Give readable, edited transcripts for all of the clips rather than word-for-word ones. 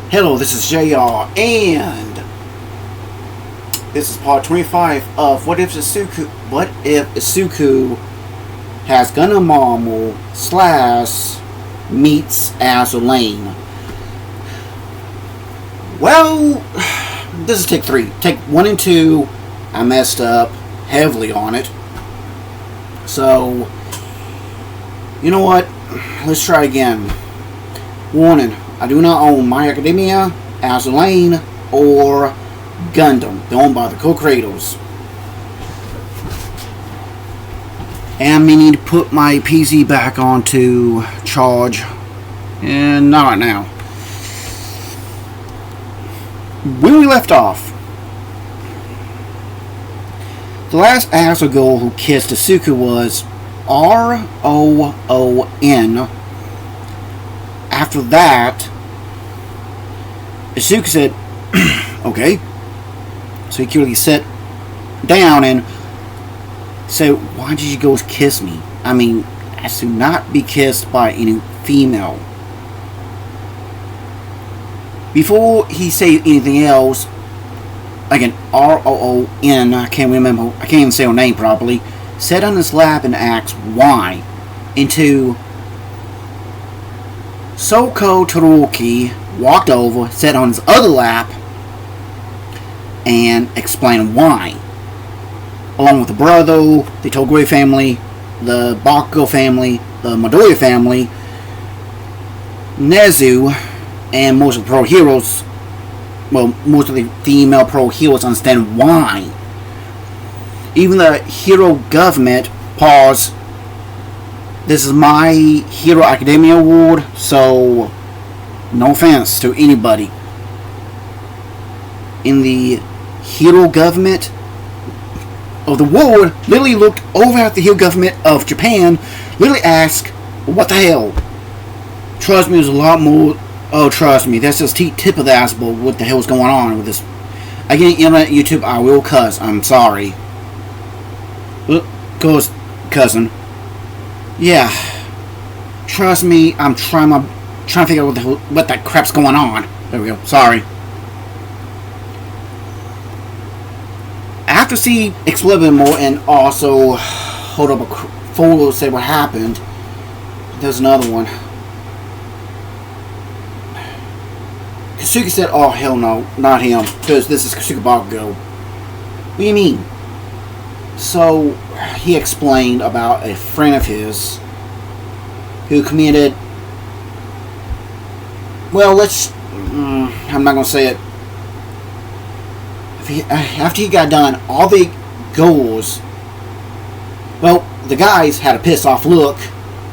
Hello, this is JR, and this is part 25 of What If Izuku has Gundam Marvel / meets Azur Lane. Well, this is take 3. Take 1 and 2, I messed up heavily on it. So, you know what? Let's try again. Warning. I do not own My Academia, Azur Lane, or Gundam. They're owned by the co-creators. And I need to put my PC back onto charge. And not right now. When we left off, the last Azur girl who kissed Izuku was Roon. After that, Izuku said, okay. So he clearly sat down and said, why did you go kiss me? I mean, as to not be kissed by any female. Before he said anything else, again, Roon, I can't even say her name properly, sat on his lap and asked why. Into Soko Todoroki walked over, sat on his other lap, and explained why. Along with the brother, the Togure family, the Bakugo family, the Midoriya family, Nezu, and most of the pro heroes, well, most of the female pro heroes understand why. Even the hero government paused. This is my Hero Academia award, so no offense to anybody. In the hero government of the world, literally looked over at the hero government of Japan, literally asked, what the hell? Trust me, there's a lot more. Oh, trust me, that's just tip of the iceberg. What the hell's going on with this? Again, internet, YouTube, I will cuss. I'm sorry. Goes, cousin. Yeah, trust me, I'm trying to figure out what that crap's going on. There we go, sorry. After she explained a bit more and also hold up a photo to say what happened, there's another one. Kasuga said, oh hell no, not him, because this is Kasuga Bakugo. What do you mean? So, he explained about a friend of his who committed, well, I'm not going to say it. After he got done, all the girls, well, the guys had a pissed off look,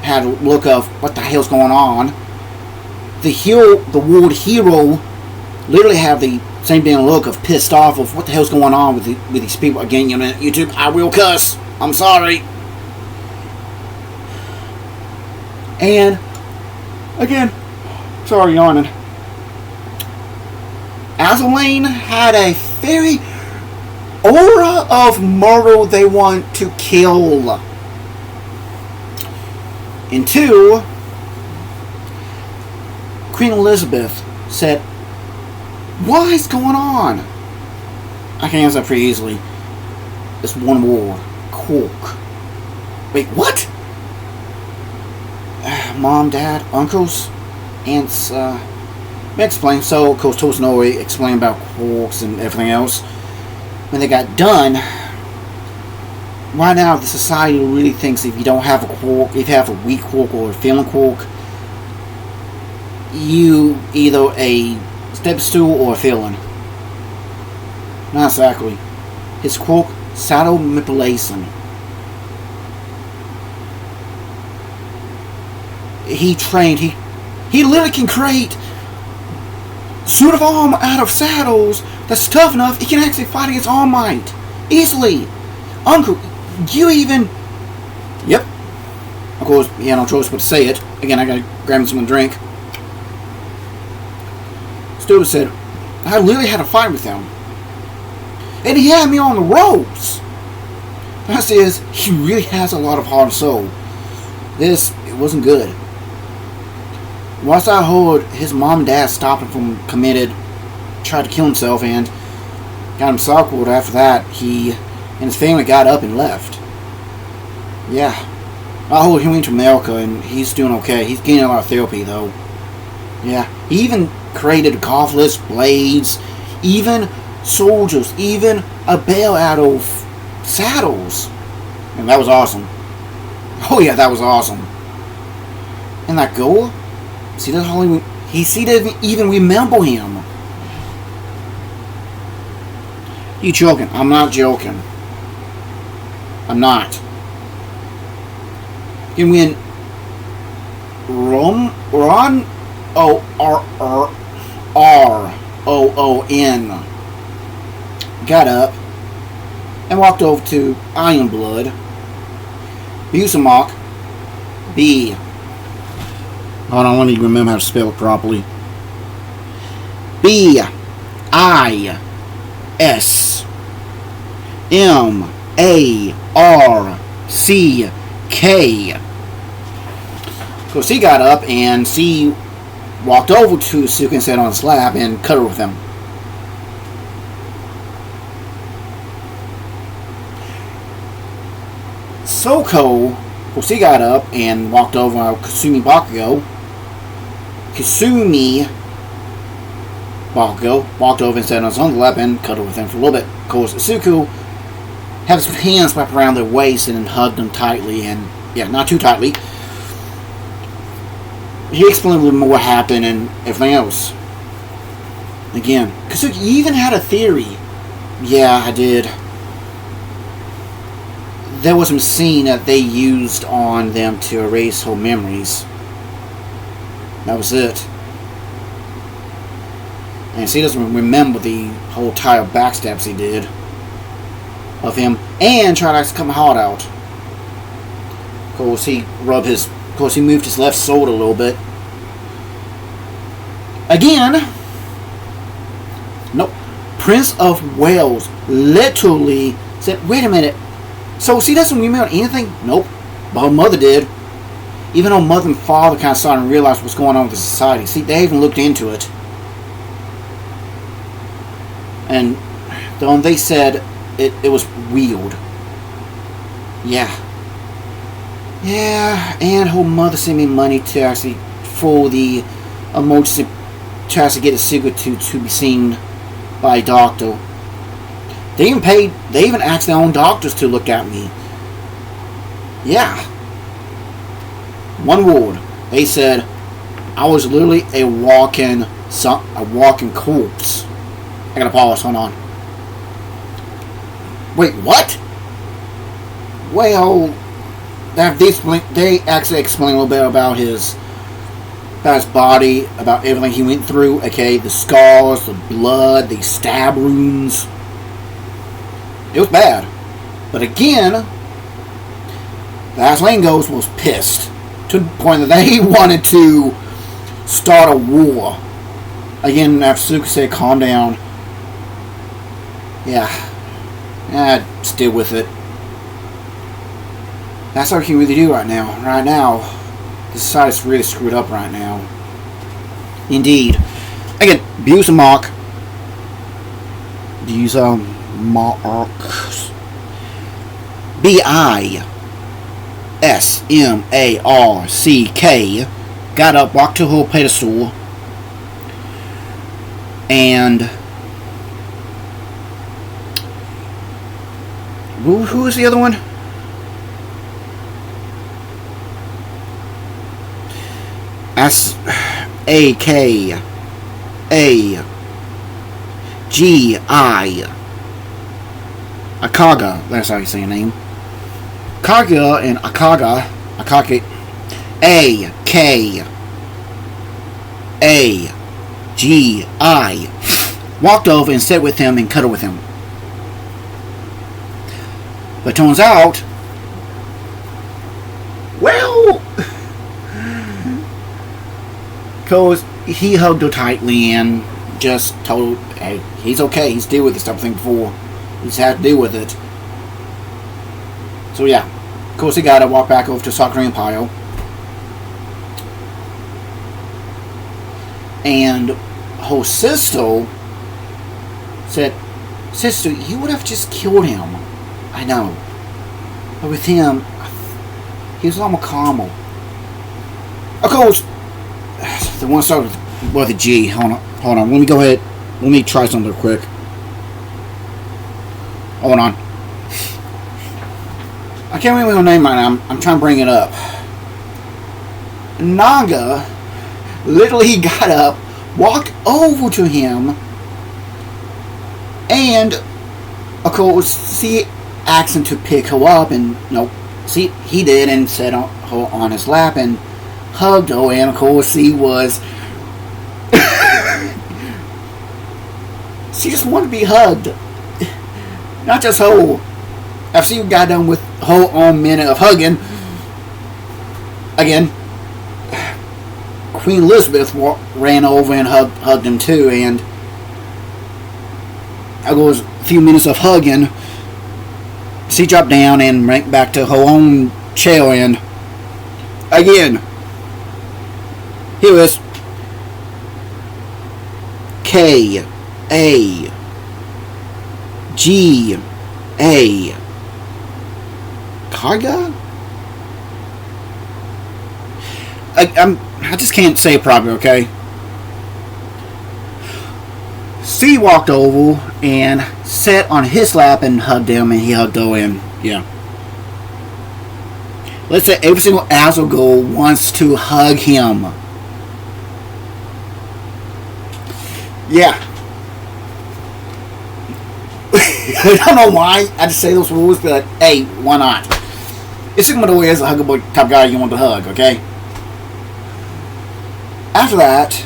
had a look of, what the hell's going on? The world hero, literally have the same damn look of pissed off of what the hell's going on with these people. Again, you know, YouTube, I will cuss. I'm sorry. And, again, sorry, yawning. Azur Lane had a very aura of murder they want to kill. And 2, Queen Elizabeth said, what is going on? I can answer that pretty easily. It's one word. Cork. Wait, what? Mom, Dad, uncles, aunts, explain. So, of course, Tosanori explained about quarks and everything else. When they got done, right now the society really thinks if you don't have a quark, if you have a weak quark or a failing quark, you either a step stool or a feeling. Not exactly. His quirk, subtle manipulation. He trained, he literally can create suit of armor out of saddles that's tough enough he can actually fight against All Might. Easily. Uncle, you even... Yep. Of course, he had no choice but to say it. Again, I gotta grab him some drink. Stewart said, I literally had a fight with him. And he had me on the ropes. That says, he really has a lot of heart and soul. It wasn't good. once I heard his mom and dad stopped him from tried to kill himself and got him circled. After that, he and his family got up and left. Yeah. I heard he went to America and he's doing okay. He's getting a lot of therapy though. Yeah. He even created golfless blades, even soldiers, even a bell out of saddles. And that was awesome. Oh yeah, that was awesome. And that girl, she doesn't even remember him. You joking? I'm not joking. I'm not. And when Ron O-R-R-R-O-O-N got up and walked over to Ironblood, Busamok, B. Hold on, let me remember how to spell it properly. B-I-S-M-A-R-C-K. Of course, he got up and she walked over to Suka and sat on his lap and cuddled with him. Soko, of course, he got up and walked over to Kasumi Bakugo. Kasumi Bakugo walked over and sat on his own lap and cuddled with him for a little bit. Of course, Izuku had his hands wrapped around their waist and hugged them tightly, and yeah, not too tightly. He explained a little more what happened and everything else. Again, Kazuki even had a theory. Yeah, I did. There was some scene that they used on them to erase her memories. That was it. And she doesn't remember the whole entire backstabs he did of him, and tried to come hard out. Of course, he moved his left sword a little bit. Again, nope. Prince of Wales literally said, "Wait a minute. So she doesn't remember anything?" Nope. But her mother did. Even her mother and father kind of started to realize what's going on with the society. See, they even looked into it. And they said it was weird. Yeah. Yeah, and her mother sent me money to actually, for the emergency, to actually get a secret to be seen by a doctor. They even asked their own doctors to look at me. Yeah. One word. They said I was literally a walking corpse. I gotta pause, hold on. Wait, what? Well, they actually explain a little bit about his body, about everything he went through. Okay, the scars, the blood, the stab wounds. It was bad. But again, the Aslangos was pissed to the point that they wanted to start a war. Again, after Suka said, "Calm down." Yeah. Still with it. That's all you can really do right now. Right now, the society's really screwed up right now. Indeed. Again, Busamok. These marks. B-I-S-M-A-R-C-K got up, walked to her pedestal, and who was the other one? S-A-K-A-G-I Akaga, that's how you say your name. Kaga and Akage, A-K-A-G-I, walked over and sat with him and cuddled with him. But turns out, well, because he hugged her tightly and just told her, hey, he's okay, he's dealt with this type of thing before. He's had to deal with it. So yeah, of course he got to walk back over to Sakura Empire. And her sister said, "Sister, you would have just killed him." I know. But with him, he was a lot more calmer. Of course, the one started with a G. Hold on. Let me go ahead. Let me try something real quick. Hold on. I can't remember her name right now. I'm trying to bring it up. Naga literally got up, walked over to him, and of course, she asked him to pick her up, and see, he did, and sat her on his lap and hugged her, and of course, he was. She just wanted to be hugged, not just her. After she got done with her own minute of hugging, again, Queen Elizabeth ran over and hugged him too, and I was a few minutes of hugging. She dropped down and went back to her own chair, and again, here is K-A-G-A. Kaga? I just can't say it properly, okay? C walked over and sat on his lap and hugged him, and he hugged her, and yeah. Let's say every single Azur girl wants to hug him. Yeah. I don't know why I just say those rules, but hey, why not? It's just the way as a huggable type guy you want to hug, okay? After that,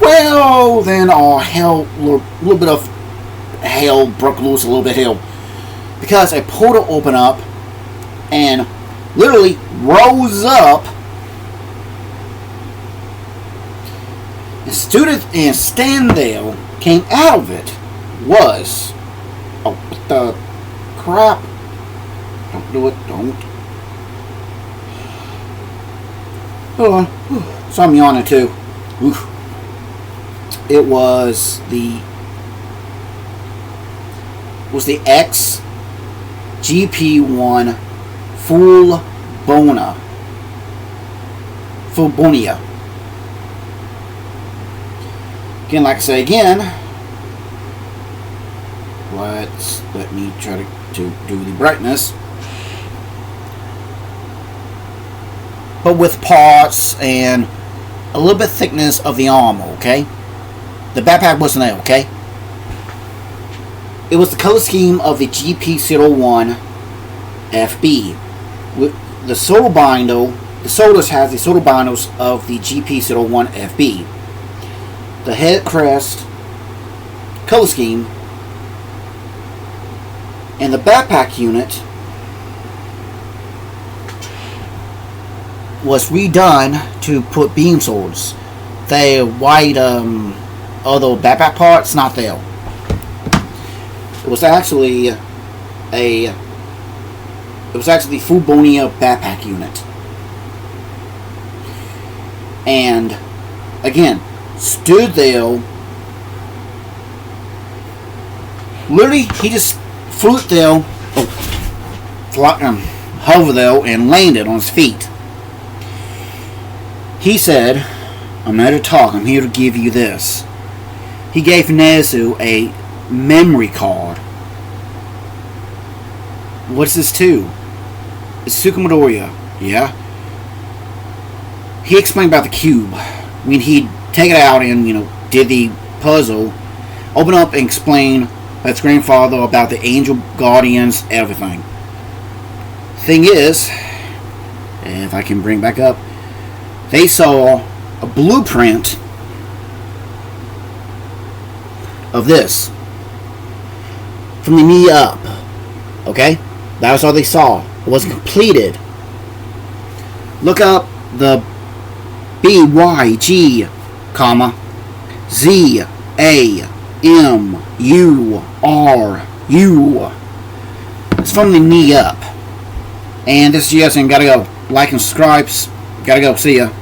well, then hell, a little bit of hell broke loose, a little bit of hell, because a portal opened up and literally rose up and stood and stand there. Came out of it was, oh, what the crap? Don't do it, don't. Hold on. So I'm yawning too. Oof. It was the X GP1 Full Bonia. Again, like I say again, let me try to do the brightness. But with parts and a little bit thickness of the armor, okay? The backpack wasn't there, okay? It was the color scheme of the GP01 FB. With the solar binder, the soldiers has the solar binders of the GP01 FB. The head crest color scheme and the backpack unit was redone to put beam swords. The white other backpack parts not there. It was actually the full Bonia backpack unit. And again, stood there. Literally, he just flew there, hovered there, and landed on his feet. He said, "I'm not here to talk, I'm here to give you this." He gave Nezu a memory card. What's this to? It's Tsukumadoria. Yeah? He explained about the cube. When he'd take it out and, did the puzzle, open up and explain about his grandfather, about the angel guardians, everything. Thing is, if I can bring back up, they saw a blueprint of this from the knee up. Okay? That was all they saw. It wasn't completed. Look up the BYG, ZAMURU. It's from the knee up. And this is Jesse, and gotta go. Like and subscribe, Gotta go. See ya.